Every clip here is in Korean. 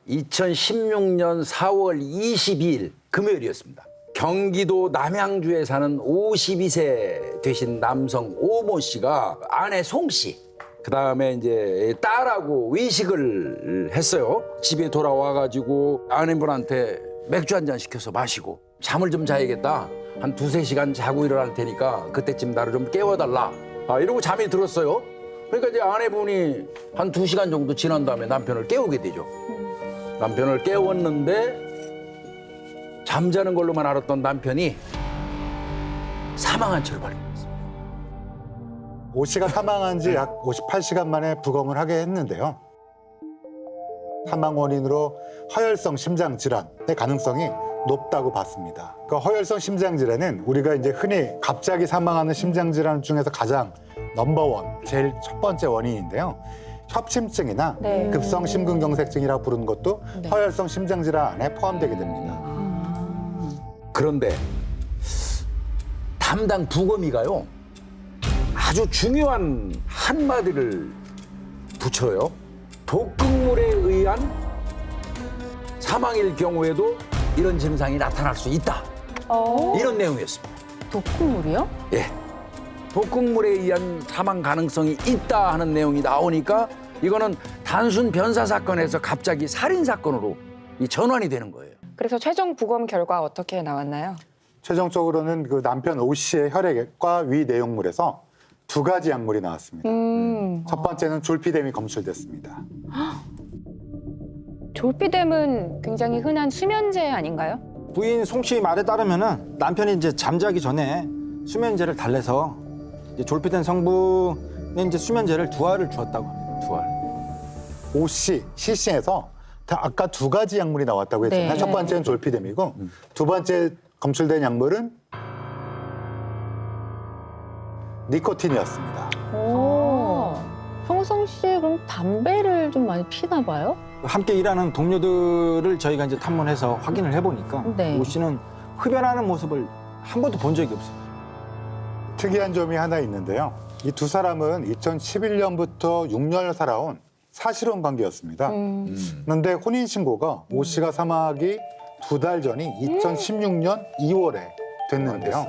2016년 4월 22일 금요일이었습니다. 경기도 남양주에 사는 52세 되신 남성 오모 씨가 아내 송 씨, 그다음에 이제 딸하고 외식을 했어요. 집에 돌아와가지고 아내분한테 맥주 한 잔 시켜서 마시고 잠을 좀 자야겠다. 한 2-3시간 자고 일어날 테니까 그때쯤 나를 좀 깨워달라. 이러고 잠이 들었어요. 그러니까 이제 아내분이 한 2시간 정도 지난 다음에 남편을 깨우게 되죠. 남편을 깨웠는데 잠자는 걸로만 알았던 남편이 사망한 채로 발견됐습니다. 오 씨가 사망한 지 약 58시간 만에 부검을 하게 했는데요. 사망 원인으로 허혈성 심장 질환의 가능성이 높다고 봤습니다. 그 허혈성 심장 질환은 우리가 이제 흔히 갑자기 사망하는 심장 질환 중에서 가장 넘버원, 제일 첫 번째 원인인데요. 협심증이나 네. 급성 심근경색증이라고 부르는 것도 네. 허혈성 심장 질환 안에 포함되게 됩니다. 그런데 담당 부검의가요, 아주 중요한 한마디를 붙여요. 독극물에 의한 사망일 경우에도 이런 증상이 나타날 수 있다. 이런 내용이었습니다. 독극물이요? 예. 독극물에 의한 사망 가능성이 있다 하는 내용이 나오니까 이거는 단순 변사 사건에서 갑자기 살인 사건으로 이 전환이 되는 거예요. 그래서 최종 부검 결과 어떻게 나왔나요? 최종적으로는 그 남편 오 씨의 혈액과 위 내용물에서 2가지 약물이 나왔습니다. 첫 번째는 졸피뎀이 검출됐습니다. 졸피뎀은 굉장히 흔한 수면제 아닌가요? 부인 송 씨 말에 따르면은 남편이 이제 잠자기 전에 수면제를 달래서 이제 졸피뎀 성분의 이제 수면제를 2알을 주었다고 합니다. 2알. 오 씨, CC에서 아까 2가지 약물이 나왔다고 했잖아요. 네. 첫 번째는 졸피뎀이고 두 번째 검출된 약물은 니코틴이었습니다. 오. 형성 씨 그럼 담배를 좀 많이 피나 봐요? 함께 일하는 동료들을 저희가 이제 탐문해서 확인을 해보니까 네. 오 씨는 흡연하는 모습을 한 번도 본 적이 없어요. 특이한 점이 하나 있는데요. 이 두 사람은 2011년부터 6년을 살아온 사실혼 관계였습니다. 그런데 혼인신고가 오 씨가 사망하기 2달 전인 2016년 2월에 됐는데요.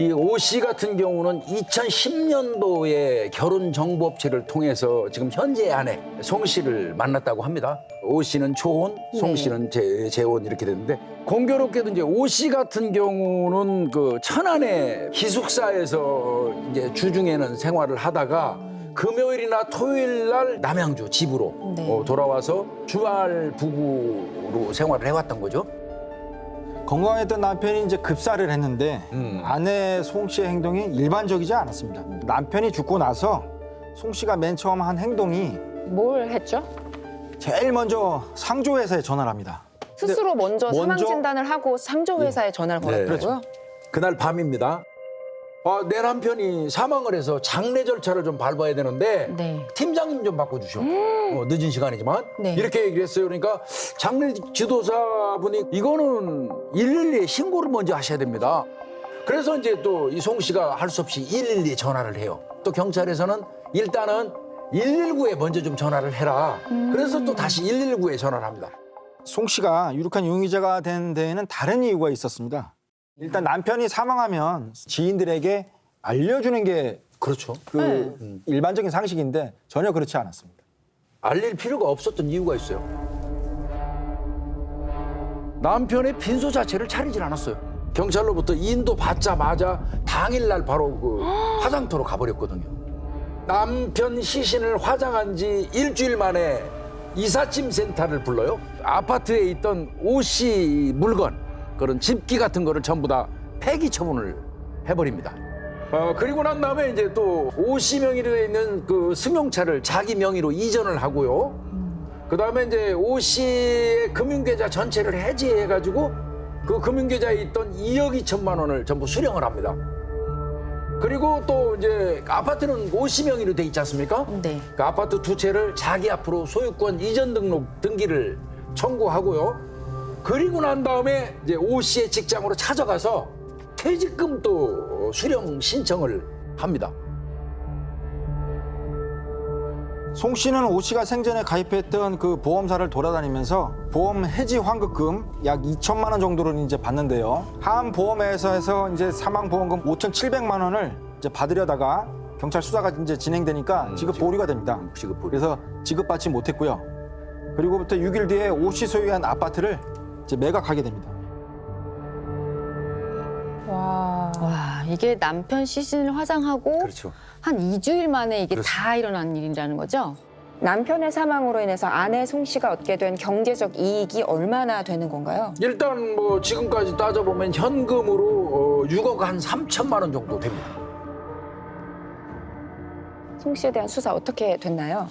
이 오 씨 같은 경우는 2010년도에 결혼정보업체를 통해서 지금 현재 아내 송 씨를 만났다고 합니다. 오 씨는 초혼, 송 씨는 재혼 이렇게 됐는데 공교롭게도 이제 오 씨 같은 경우는 그 천안의 기숙사에서 이제 주중에는 생활을 하다가 금요일이나 토요일 날 남양주 집으로 네. 돌아와서 주말 부부로 생활을 해왔던 거죠. 건강했던 남편이 이제 급사를 했는데 아내 송 씨의 행동이 일반적이지 않았습니다. 남편이 죽고 나서 송 씨가 맨 처음 한 행동이 뭘 했죠? 제일 먼저 상조회사에 전화를 합니다. 스스로 먼저 사망 먼저- 진단을 하고 상조회사에 전화를 걸었다고요? 그날 밤입니다. 내 남편이 사망을 해서 장례 절차를 좀 밟아야 되는데 네. 팀장님 좀 바꿔주셔. 늦은 시간이지만 네. 이렇게 얘기를 했어요. 그러니까 장례 지도사분이 이거는 112에 신고를 먼저 하셔야 됩니다. 그래서 이제 또 이 송 씨가 할 수 없이 112에 전화를 해요. 또 경찰에서는 일단은 119에 먼저 좀 전화를 해라. 그래서 또 다시 119에 전화를 합니다. 송 씨가 유력한 용의자가 된 데에는 다른 이유가 있었습니다. 일단 남편이 사망하면 지인들에게 알려주는 게 그렇죠. 일반적인 상식인데 전혀 그렇지 않았습니다. 알릴 필요가 없었던 이유가 있어요. 남편의 빈소 자체를 차리질 않았어요. 경찰로부터 인도 받자마자 당일날 바로 그 화장터로 가버렸거든요. 남편 시신을 화장한 지 일주일 만에 이삿짐 센터를 불러요. 아파트에 있던 오 씨 물건, 그런 집기 같은 거를 전부 다 폐기 처분을 해버립니다. 그리고 난 다음에 이제 또 오 씨 명의로 있는 그 승용차를 자기 명의로 이전을 하고요. 그 다음에 이제 오 씨의 금융계좌 전체를 해지해가지고 그 금융계좌에 있던 2억 2천만 원을 전부 수령을 합니다. 그리고 또 이제 아파트는 오 씨 명의로 돼 있지 않습니까? 네. 그 아파트 2채를 자기 앞으로 소유권 이전 등기를 청구하고요. 그리고 난 다음에 이제 오 씨의 직장으로 찾아가서 퇴직금도 수령 신청을 합니다. 송 씨는 오 씨가 생전에 가입했던 그 보험사를 돌아다니면서 보험 해지 환급금 약 2천만 원 정도를 이제 받는데요. 한 보험회사에서 이제 사망 보험금 5,700만 원을 이제 받으려다가 경찰 수사가 이제 진행되니까 지급 보류가 됩니다. 지급 보류. 그래서 지급받지 못했고요. 그리고부터 6일 뒤에 오 씨 소유한 아파트를 이제 매각하게 됩니다. 와. 와, 이게 남편 시신을 화장하고 그렇죠. 한 2주일 만에 이게 그렇습니다. 다 일어난 일이라는 거죠? 남편의 사망으로 인해서 아내 송 씨가 얻게 된 경제적 이익이 얼마나 되는 건가요? 일단 뭐 지금까지 따져보면 현금으로 6억 한 3천만 원 정도 됩니다. 송 씨에 대한 수사 어떻게 됐나요?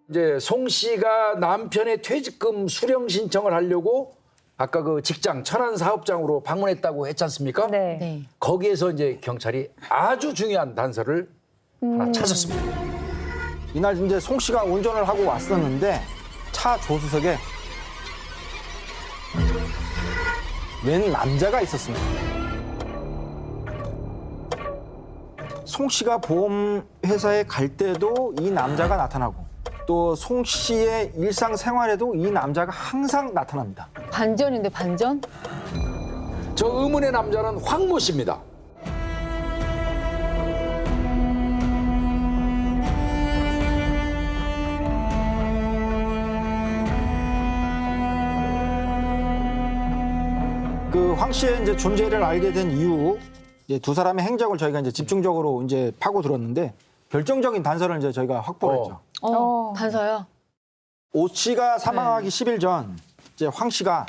이제 송 씨가 남편의 퇴직금 수령 신청을 하려고 아까 그 직장 천안 사업장으로 방문했다고 했지 않습니까? 네. 거기에서 이제 경찰이 아주 중요한 단서를 하나 찾았습니다. 이날 이제 송 씨가 운전을 하고 왔었는데 차 조수석에 웬 남자가 있었습니다. 송 씨가 보험회사에 갈 때도 이 남자가 나타나고 또 송 씨의 일상생활에도 이 남자가 항상 나타납니다. 반전인데 반전? 저 의문의 남자는 황모 씨입니다. 그 황 씨의 이제 존재를 알게 된 이후 이제 두 사람의 행적을 저희가 이제 집중적으로 이제 파고 들었는데 결정적인 단서를 이제 저희가 확보를 했죠. 단서요? 오 씨가 사망하기 10일 전 이제 황 씨가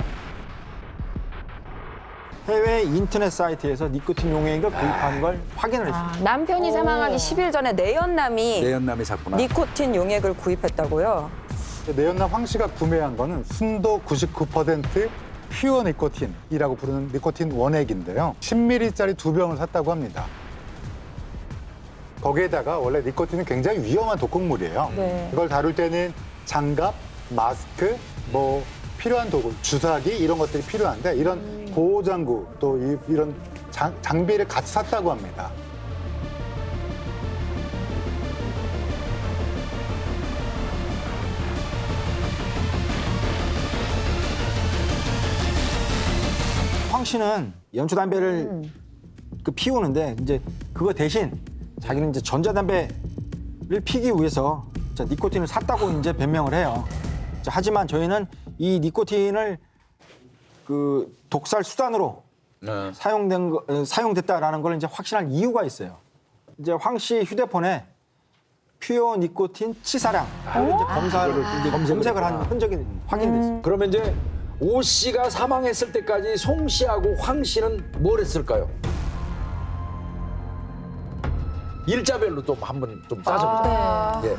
해외 인터넷 사이트에서 니코틴 용액을 구입한 걸 확인을 했습니다. 남편이 사망하기 10일 전에 내연남이 내연남이 샀구나. 니코틴 용액을 구입했다고요. 내연남 황 씨가 구매한 거는 순도 99% 퓨어 니코틴이라고 부르는 니코틴 원액인데요. 10ml짜리 2병을 샀다고 합니다. 거기에다가 원래 니코틴은 굉장히 위험한 독극물이에요. 네. 이걸 다룰 때는 장갑, 마스크, 뭐 필요한 도구, 주사기 이런 것들이 필요한데 이런 보호장구 또 이런 장비를 같이 샀다고 합니다. 황 씨는 연초 담배를 그 피우는데 이제 그거 대신 자기는 이제 전자담배를 피기 위해서 자, 니코틴을 샀다고 이제 변명을 해요. 자, 하지만 저희는 이 니코틴을 그 독살 수단으로 네. 사용됐다라는 걸 이제 확신할 이유가 있어요. 이제 황 씨 휴대폰에 퓨어 니코틴 치사량 이제 검색을 한 흔적이 확인됐어요. 그러면 이제 오 씨가 사망했을 때까지 송 씨하고 황 씨는 뭘 했을까요? 일자별로 좀 한번 좀 따져보자. 예.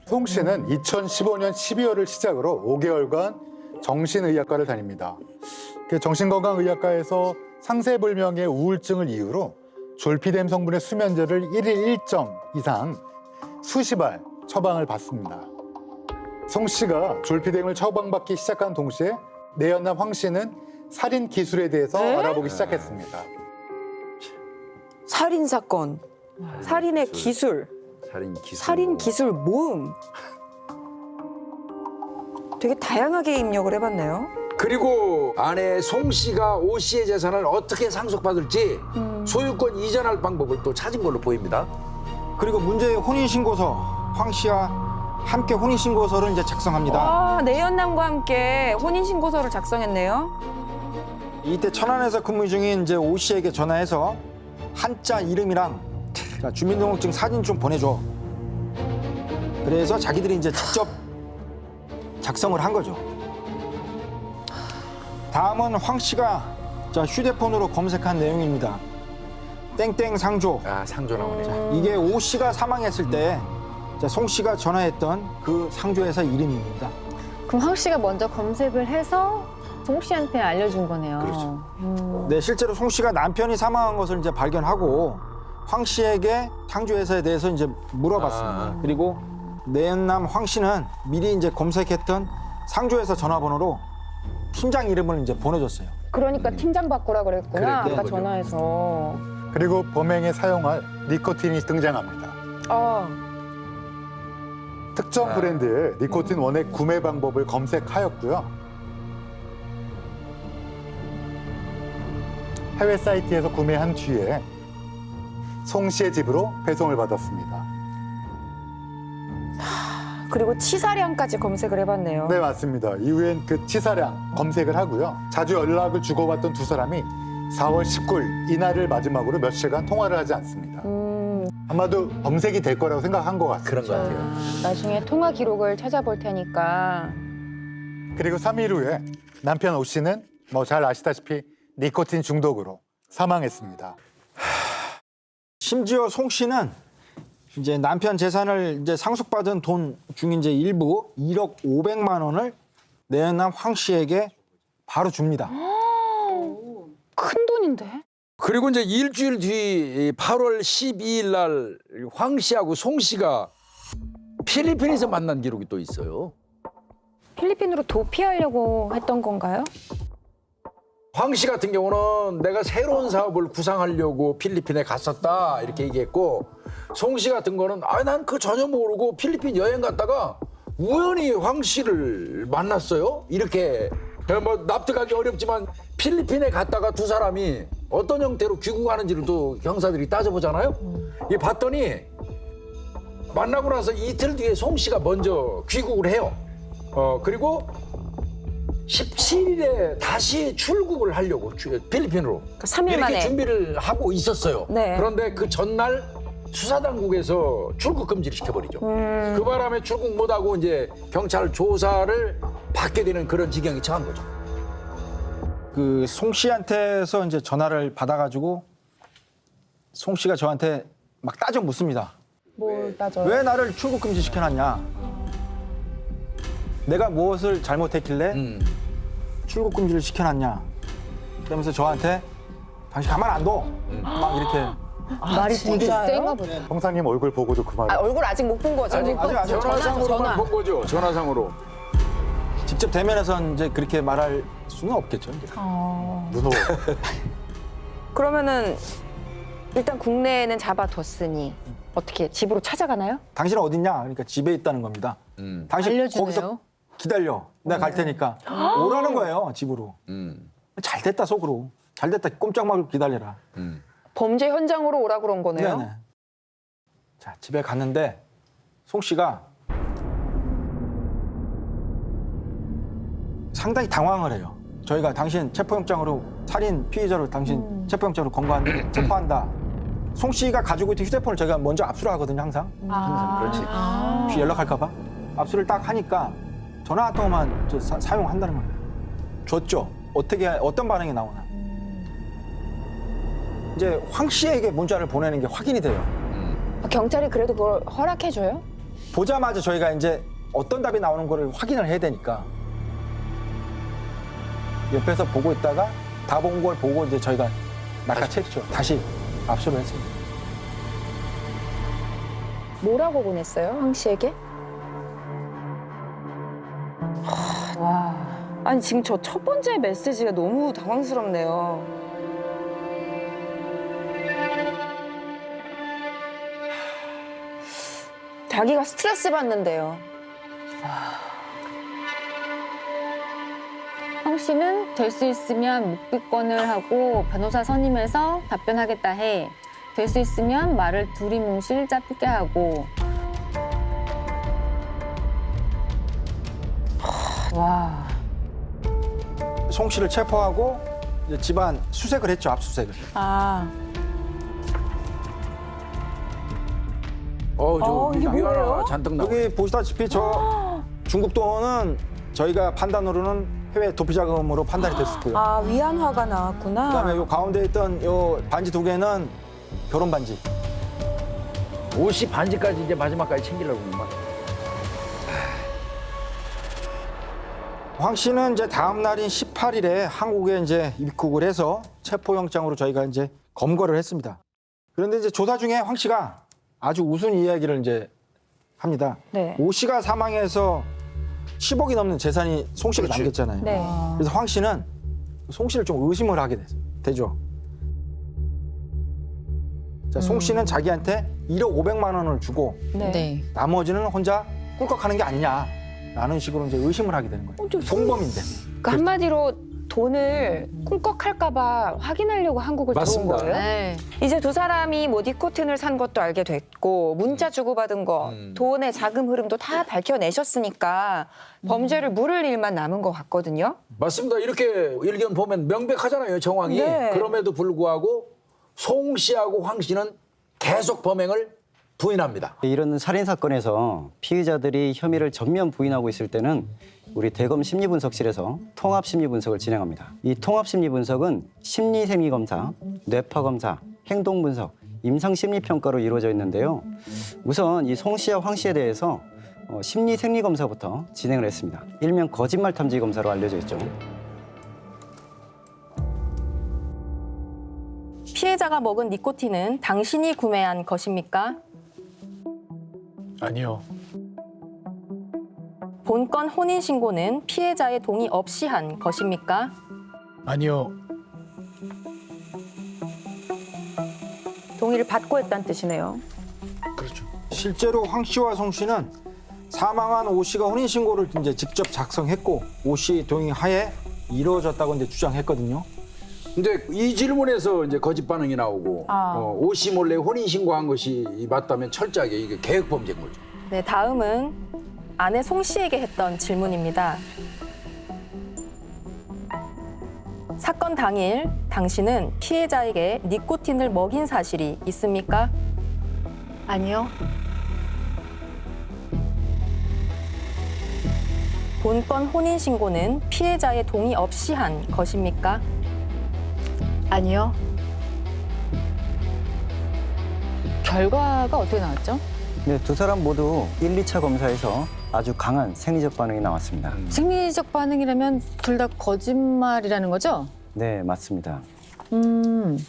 송 씨는 2015년 12월을 시작으로 5개월간 정신의학과를 다닙니다. 그 정신건강의학과에서 상세불명의 우울증을 이유로 졸피뎀 성분의 수면제를 1일 1점 이상 수시발 처방을 받습니다. 송 씨가 졸피뎀을 처방받기 시작한 동시에 내연남 황 씨는 살인 기술에 대해서 알아보기 시작했습니다. 살인 사건, 살인의 기술, 살인 기술 모음. 되게 다양하게 입력을 해봤네요. 그리고 아내 송 씨가 오 씨의 재산을 어떻게 상속받을지 소유권 이전할 방법을 또 찾은 걸로 보입니다. 그리고 문제의 혼인신고서 황 씨와 함께 혼인신고서를 이제 작성합니다. 아, 내연남과 함께 혼인신고서를 작성했네요. 이때 천안에서 근무 중인 이제 오 씨에게 전화해서 한자 이름이랑 자, 주민등록증 사진 좀 보내줘. 그래서 자기들이 이제 직접 작성을 한 거죠. 다음은 황 씨가 자, 휴대폰으로 검색한 내용입니다. 땡땡 상조. 아, 상조 나오네. 이게 오 씨가 사망했을 때 자, 송 씨가 전화했던 그 상조회사 이름입니다. 그럼 황 씨가 먼저 검색을 해서 송 씨한테 알려준 거네요. 그렇죠. 네, 실제로 송 씨가 남편이 사망한 것을 이제 발견하고 황 씨에게 상조회사에 대해서 이제 물어봤습니다. 그리고 내연남 황 씨는 미리 이제 검색했던 상조회사 전화번호로 팀장 이름을 이제 보내줬어요. 그러니까 팀장 바꾸라 그랬구나. 그래, 아까 그거죠. 전화해서. 그리고 범행에 사용할 니코틴이 등장합니다. 특정 브랜드의 니코틴 원액 구매 방법을 검색하였고요. 해외 사이트에서 구매한 뒤에 송 씨의 집으로 배송을 받았습니다. 그리고 치사량까지 검색을 해봤네요. 네, 맞습니다. 이후엔 그 치사량 검색을 하고요. 자주 연락을 주고받던 두 사람이 4월 19일 이날을 마지막으로 몇 시간 통화를 하지 않습니다. 아마도 검색이 될 거라고 생각한 것 같습니다. 그런 것 같아요. 나중에 통화 기록을 찾아볼 테니까. 그리고 3일 후에 남편 오 씨는 뭐 잘 아시다시피 니코틴 중독으로 사망했습니다. 심지어 송 씨는 이제 남편 재산을 이제 상속받은 돈 중 이제 일부 1억 500만 원을 내연남 황 씨에게 바로 줍니다. 큰 돈인데? 그리고 이제 일주일 뒤 8월 12일 날 황 씨하고 송 씨가 필리핀에서 만난 기록이 또 있어요. 필리핀으로 도피하려고 했던 건가요? 황 씨 같은 경우는 내가 새로운 사업을 구상하려고 필리핀에 갔었다 이렇게 얘기했고, 송 씨 같은 거는 난 그 전혀 모르고 필리핀 여행 갔다가 우연히 황 씨를 만났어요. 이렇게 뭐 납득하기 어렵지만 필리핀에 갔다가 두 사람이 어떤 형태로 귀국하는지를 또 형사들이 따져보잖아요. 이 봤더니 만나고 나서 이틀 뒤에 송 씨가 먼저 귀국을 해요. 그리고 17일에 다시 출국을 하려고 필리핀으로 3일 이렇게 만에. 준비를 하고 있었어요. 네. 그런데 그 전날 수사당국에서 출국 금지를 시켜버리죠. 그 바람에 출국 못하고 이제 경찰 조사를 받게 되는 그런 지경이 처한 거죠. 그 송 씨한테서 이제 전화를 받아가지고 송 씨가 저한테 막 따져 묻습니다. 뭘 따져요? 왜 나를 출국 금지 시켜놨냐? 내가 무엇을 잘못했길래 출국 금지를 시켜놨냐? 그러면서 저한테 당신 가만 안 둬. 막 이렇게. 말이 되게 센가 보네. 형사님 얼굴 보고도 그 말을. 얼굴 아직 못 본 거죠? 아직 전화상으로만 본 거죠. 전화상으로. 직접 대면에서는 이제 그렇게 말할 수는 없겠죠. 이제. 무서워. 그러면은 일단 국내에는 잡아뒀으니 어떻게 집으로 찾아가나요? 당신은 어딨냐? 그러니까 집에 있다는 겁니다. 당신 알려주네요. 거기서 기다려. 내가 갈 테니까. 오라는 거예요, 집으로. 잘 됐다, 속으로. 잘 됐다, 꼼짝 말고 기다려라. 범죄 현장으로 오라 그런 거네요. 네네. 자, 집에 갔는데 송 씨가 상당히 당황을 해요. 저희가 당신 체포영장으로 살인 피의자로 당신 체포영장으로 체포한다. 송 씨가 가지고 있던 휴대폰을 제가 먼저 압수를 하거든요, 항상. 그렇지. 혹시 연락할까 봐. 압수를 딱 하니까 전화 한 통만 사용한다는 거예요. 줬죠. 어떤 반응이 나오나. 이제 황 씨에게 문자를 보내는 게 확인이 돼요. 경찰이 그래도 그걸 허락해줘요? 보자마자 저희가 이제 어떤 답이 나오는 거를 확인을 해야 되니까 옆에서 보고 있다가 다 본 걸 보고 이제 저희가 낚아챘죠. 다시 압수를 했습니다. 뭐라고 보냈어요, 황 씨에게? 와. 아니 지금 저 첫 번째 메시지가 너무 당황스럽네요. 자기가 스트레스 받는데요. 황 씨는 될 수 있으면 묵비권을 하고 변호사 선임해서 답변하겠다 해. 될 수 있으면 말을 두리뭉실 짧게 하고. 와. 송 씨를 체포하고 이제 집안 수색을 했죠, 압수수색을. 이게 이게 하나 뭐예요? 잔뜩 나와. 여기 보시다시피 저 중국 돈은 저희가 판단으로는 해외 도피 자금으로 판단이 됐었고요. 아, 위안화가 나왔구나. 그다음에 요 가운데 있던 요 반지 두 개는 결혼 반지. 옷이 반지까지 이제 마지막까지 챙기려고 그런 거야. 황 씨는 이제 다음 날인 18일에 한국에 이제 입국을 해서 체포영장으로 저희가 이제 검거를 했습니다. 그런데 이제 조사 중에 황 씨가 아주 우스운 이야기를 이제 합니다. 네. 오 씨가 사망해서 10억이 넘는 재산이 송 씨가 남겼잖아요. 네. 그래서 황 씨는 송 씨를 좀 의심을 하게 되죠. 자, 송 씨는 자기한테 1억 500만 원을 주고 네. 나머지는 혼자 꿀꺽하는 게 아니냐라는 식으로 이제 의심을 하게 되는 거예요. 송범인데. 그러니까 한마디로 돈을 꿀꺽할까봐 확인하려고 한국을 맞습니다. 들어온 거예요? 네. 이제 두 사람이 뭐 니코틴을 산 것도 알게 됐고 문자 주고받은 거, 돈의 자금 흐름도 다 밝혀내셨으니까 범죄를 물을 일만 남은 것 같거든요. 맞습니다. 이렇게 일견 보면 명백하잖아요, 정황이. 네. 그럼에도 불구하고 송 씨하고 황 씨는 계속 범행을 부인합니다. 이런 살인 사건에서 피의자들이 혐의를 전면 부인하고 있을 때는 우리 대검 심리분석실에서 통합 심리 분석을 진행합니다. 이 통합 심리 분석은 심리 생리 검사, 뇌파 검사, 행동 분석, 임상 심리 평가로 이루어져 있는데요. 우선 이 송 씨와 황 씨에 대해서 심리 생리 검사부터 진행을 했습니다. 일명 거짓말 탐지 검사로 알려져 있죠. 피해자가 먹은 니코틴은 당신이 구매한 것입니까? 아니요. 본건 혼인신고는 피해자의 동의 없이 한 것입니까? 아니요. 동의를 받고 했다는 뜻이네요. 그렇죠. 실제로 황 씨와 송 씨는 사망한 오 씨가 혼인 신고를 이제 직접 작성했고 오 씨 동의 하에 이루어졌다고 이제 주장했거든요. 근데 이 질문에서 이제 거짓 반응이 나오고 오 씨 몰래 혼인 신고한 것이 맞다면 철저하게 이게 계획 범죄인 거죠. 네, 다음은 아내 송 씨에게 했던 질문입니다. 사건 당일 당신은 피해자에게 니코틴을 먹인 사실이 있습니까? 아니요. 본건 혼인신고는 피해자의 동의 없이 한 것입니까? 아니요. 결과가 어떻게 나왔죠? 네, 두 사람 모두 1, 2차 검사에서 아주 강한 생리적 반응이 나왔습니다. 생리적 반응이라면 둘 다 거짓말이라는 거죠? 네, 맞습니다.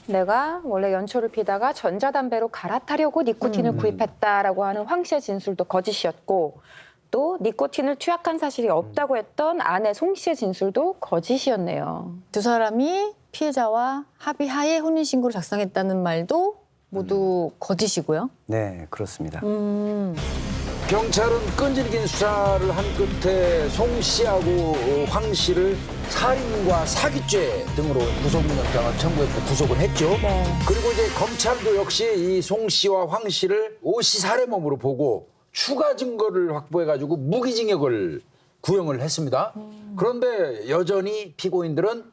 내가 원래 연초를 피다가 전자담배로 갈아타려고 니코틴을 구입했다라고 하는 황 씨의 진술도 거짓이었고 또 니코틴을 투약한 사실이 없다고 했던 아내 송 씨의 진술도 거짓이었네요. 두 사람이 피해자와 합의하에 혼인신고를 작성했다는 말도 모두 거짓이고요. 네, 그렇습니다. 경찰은 끈질긴 수사를 한 끝에 송 씨하고 황 씨를 살인과 사기죄 등으로 구속영장을 청구했고 구속을 했죠. 그리고 이제 검찰도 역시 이 송 씨와 황 씨를 오 씨 살해범으로 보고 추가 증거를 확보해가지고 무기징역을 구형을 했습니다. 그런데 여전히 피고인들은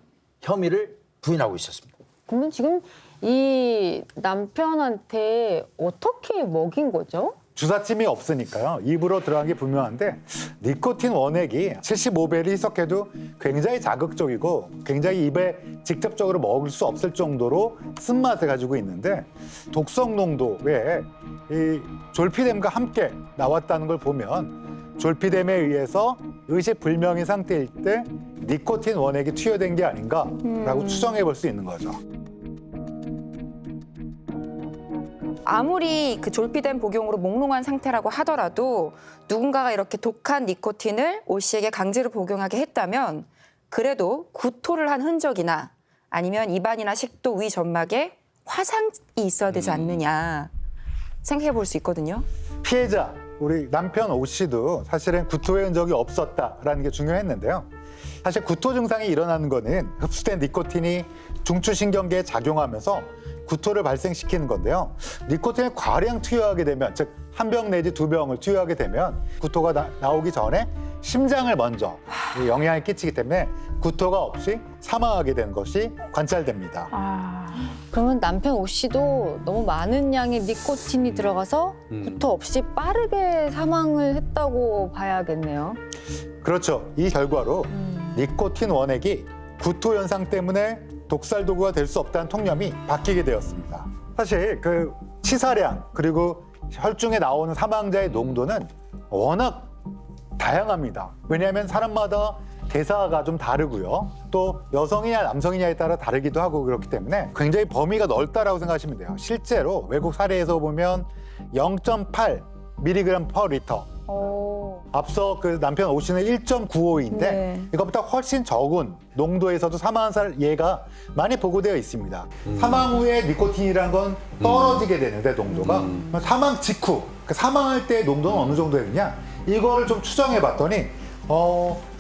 혐의를 부인하고 있었습니다. 그러면 지금 이 남편한테 어떻게 먹인 거죠? 주사침이 없으니까요. 입으로 들어간 게 분명한데 니코틴 원액이 75배를 희석해도 굉장히 자극적이고 굉장히 입에 직접적으로 먹을 수 없을 정도로 쓴맛을 가지고 있는데 독성 농도에 이 졸피뎀과 함께 나왔다는 걸 보면 졸피뎀에 의해서 의식불명의 상태일 때 니코틴 원액이 투여된 게 아닌가라고 추정해 볼 수 있는 거죠. 아무리 그 졸피뎀 복용으로 몽롱한 상태라고 하더라도 누군가가 이렇게 독한 니코틴을 오 씨에게 강제로 복용하게 했다면 그래도 구토를 한 흔적이나 아니면 입안이나 식도, 위 점막에 화상이 있어야 되지 않느냐 생각해 볼 수 있거든요. 피해자, 우리 남편 오 씨도 사실은 구토의 흔적이 없었다라는 게 중요했는데요. 사실 구토 증상이 일어나는 거는 흡수된 니코틴이 중추신경계에 작용하면서 구토를 발생시키는 건데요. 니코틴을 과량 투여하게 되면, 즉 한 병 내지 두 병을 투여하게 되면 구토가 나오기 전에 심장을 먼저 영향을 끼치기 때문에 구토가 없이 사망하게 되는 것이 관찰됩니다. 그러면 남편 오 씨도 너무 많은 양의 니코틴이 들어가서 구토 없이 빠르게 사망을 했다고 봐야겠네요. 그렇죠. 이 결과로 니코틴 원액이 구토 현상 때문에 독살 도구가 될 수 없다는 통념이 바뀌게 되었습니다. 사실 그 치사량 그리고 혈중에 나오는 사망자의 농도는 워낙 다양합니다. 왜냐하면 사람마다 대사가 좀 다르고요. 또 여성이냐 남성이냐에 따라 다르기도 하고 그렇기 때문에 굉장히 범위가 넓다라고 생각하시면 돼요. 실제로 외국 사례에서 보면 0.8 mg per 리터. 앞서 그 남편 오 씨는 1.95인데 네. 이것보다 훨씬 적은 농도에서도 사망한 예가 많이 보고되어 있습니다. 사망 후에 니코틴이란 건 떨어지게 되는데 농도가 사망 직후 그 사망할 때 농도는 어느 정도 되느냐 이거를 좀 추정해 봤더니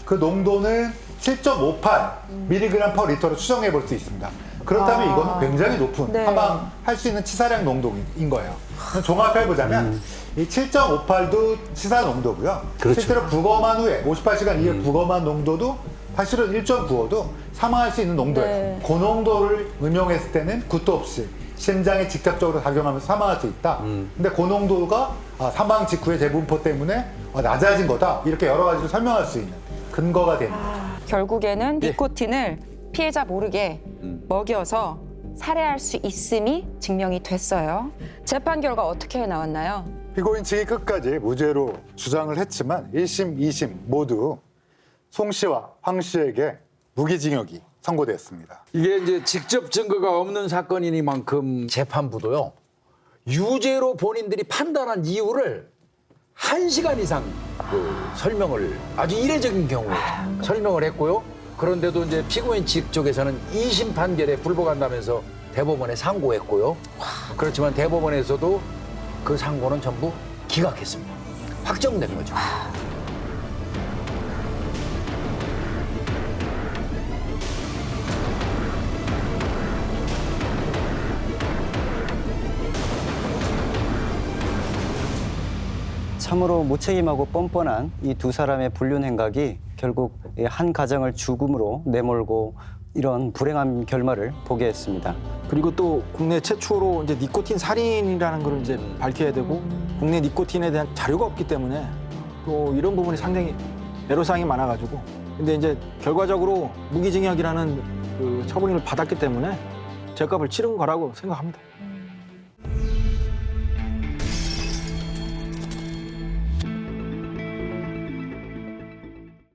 그 농도는 7.58 mg per 리터로 추정해 볼 수 있습니다. 그렇다면 이거는 굉장히 높은 네. 사망할 수 있는 치사량 농도인 거예요. 종합해 보자면 이 7.58도 치사 농도고요. 그렇죠. 실제로 부검한 후에 58시간 이후에 부검한 농도도 사실은 1.95도 사망할 수 있는 농도예요. 네. 그 농도를 응용했을 때는 구토 없이 심장에 직접적으로 작용하면서 사망할 수 있다. 근데 그 농도가 사망 직후의 재분포 때문에 낮아진 거다. 이렇게 여러 가지로 설명할 수 있는 근거가 됩니다. 결국에는 니코틴을 피해자 모르게 먹여서 살해할 수 있음이 증명이 됐어요. 재판 결과 어떻게 나왔나요? 피고인 측이 끝까지 무죄로 주장을 했지만 1심, 2심 모두 송 씨와 황 씨에게 무기징역이 선고되었습니다. 이게 이제 직접 증거가 없는 사건이니만큼 재판부도요. 유죄로 본인들이 판단한 이유를 1시간 이상 설명을 아주 이례적인 경우에 설명을 했고요. 그런데도 이제 피고인 측 쪽에서는 2심 판결에 불복한다면서 대법원에 상고했고요. 그렇지만 대법원에서도 그 상고는 전부 기각했습니다. 확정된 거죠. 참으로 무책임하고 뻔뻔한 이 두 사람의 불륜 행각이 결국 한 가정을 죽음으로 내몰고 이런 불행한 결말을 보게 했습니다. 그리고 또 국내 최초로 이제 니코틴 살인이라는 걸 이제 밝혀야 되고 국내 니코틴에 대한 자료가 없기 때문에 또 이런 부분이 상당히 애로사항이 많아가지고 근데 이제 결과적으로 무기징역이라는 그 처분을 받았기 때문에 죄값을 치른 거라고 생각합니다.